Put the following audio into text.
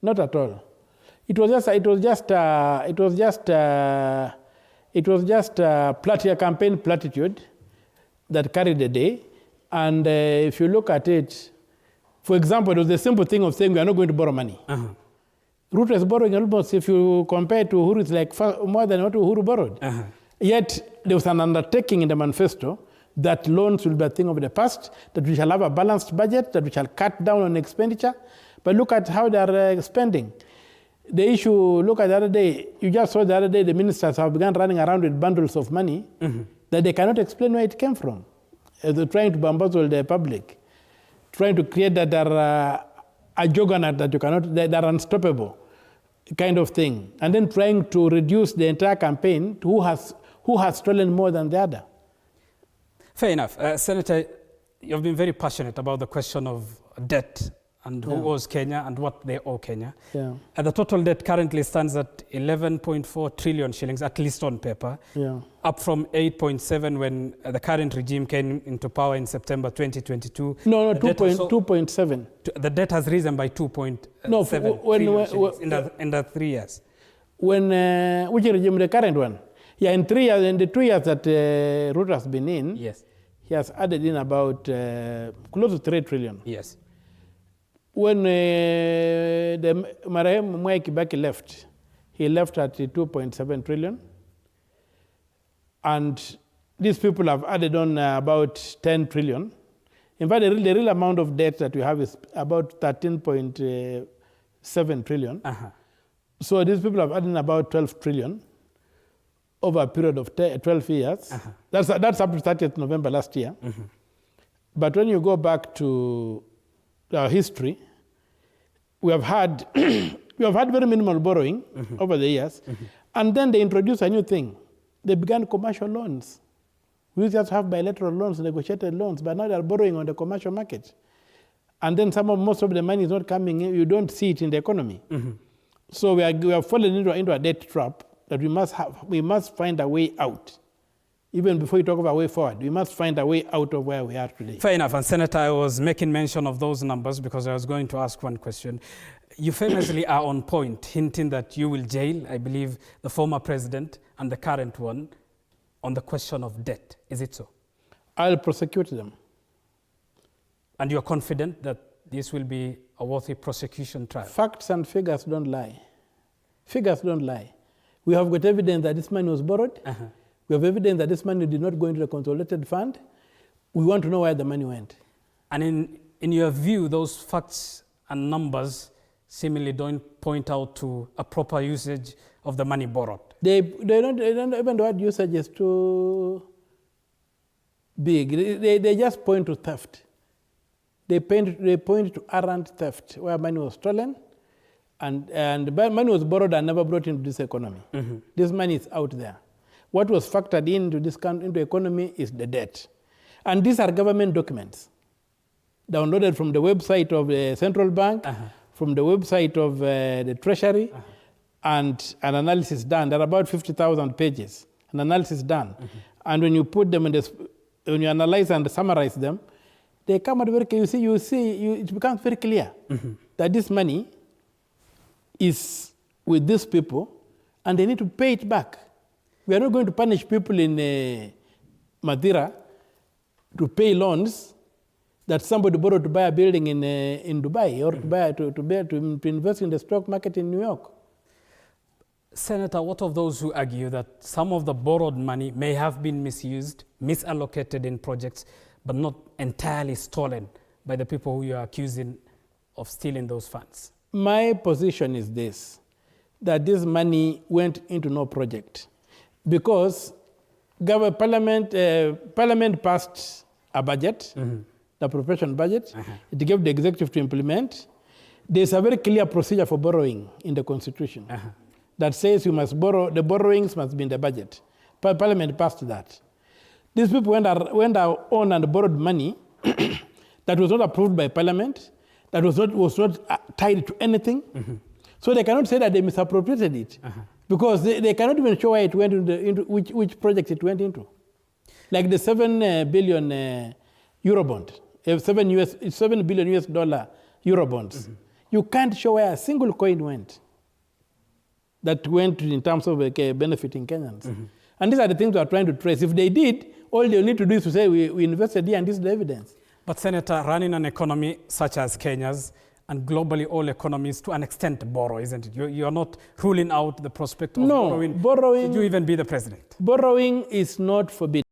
Not at all. It was just a campaign platitude that carried the day. And if you look at it, for example, it was the simple thing of saying we are not going to borrow money. Ruto is borrowing almost, if you compare to Uhuru, it's like more than what Uhuru borrowed. Yet there was an undertaking in the manifesto that loans will be a thing of the past, that we shall have a balanced budget, that we shall cut down on expenditure. But look at how they are spending. The issue, look at the other day, you just saw the other day the ministers have begun running around with bundles of money that they cannot explain where it came from. They're trying to bamboozle the public, trying to create that they're a juggernaut that you cannot, they're unstoppable kind of thing. And then trying to reduce the entire campaign to who has stolen more than the other. Fair enough. Senator, you've been very passionate about the question of debt and who owes Kenya and what they owe Kenya. Yeah. And the total debt currently stands at 11.4 trillion shillings, at least on paper, up from 8.7 when the current regime came into power in September 2022. No, 2.7. The debt has risen by 2.7 trillion shillings in the 3 years. When, which regime, the current one? Yeah, in 3 years, in the 2 years that Ruto has been in, yes, he has added in about close to 3 trillion. Yes. When the Marehemu Mwai Kibaki left, he left at 2.7 trillion. And these people have added on about 10 trillion. In fact, the real amount of debt that we have is about 13.7 trillion. So these people have added about 12 trillion over a period of 12 years. That's up to 30th November last year. But when you go back to our history, we have had very minimal borrowing over the years, and then they introduced a new thing. They began commercial loans. We used to have bilateral loans, negotiated loans, but now they are borrowing on the commercial market, and then most of the money is not coming in. You don't see it in the economy. So we have fallen into a debt trap that we must find a way out. Even before you talk about a way forward, we must find a way out of where we are today. Fair enough. And Senator, I was making mention of those numbers because I was going to ask one question. You famously are on point, hinting that you will jail, I believe, the former president and the current one on the question of debt. Is it so? I'll prosecute them. And you're confident that this will be a worthy prosecution trial? Facts and figures don't lie. Figures don't lie. We have got evidence that this money was borrowed. We have evidence that this money did not go into the consolidated fund. We want to know where the money went. And in your view, those facts and numbers seemingly don't point out to a proper usage of the money borrowed. They don't even the word usage is too big. They just point to theft. They point to errant theft, where money was stolen, and money was borrowed and never brought into this economy. This money is out there. What was factored into the economy is the debt. And these are government documents downloaded from the website of the central bank, from the website of the treasury, and an analysis done. There are about 50,000 pages, an analysis done. And when you put them in when you analyze and summarize them, they come out very clear. It becomes very clear that this money is with these people and they need to pay it back. We are not going to punish people in Madeira to pay loans that somebody borrowed to buy a building in Dubai or to invest in the stock market in New York. Senator, what of those who argue that some of the borrowed money may have been misused, misallocated in projects, but not entirely stolen by the people who you are accusing of stealing those funds? My position is this, that this money went into no project. Because Parliament passed a budget, the appropriation budget. It gave the executive to implement. There's a very clear procedure for borrowing in the Constitution that says you must borrow, the borrowings must be in the budget. Parliament passed that. These people went on and borrowed money that was not approved by Parliament, that was not tied to anything. So they cannot say that they misappropriated it. Because they cannot even show where it went into which project it went into. Like the 7 billion Eurobond, 7 billion US dollar Eurobonds. You can't show where a single coin went that went in terms of benefiting Kenyans. And these are the things we are trying to trace. If they did, all they need to do is to say, we invested here and this is the evidence. But Senator, running an economy such as Kenya's, and globally all economies to an extent borrow, isn't it? You are not ruling out the prospect of borrowing. Borrowing. Should you even be the president? Borrowing is not forbidden.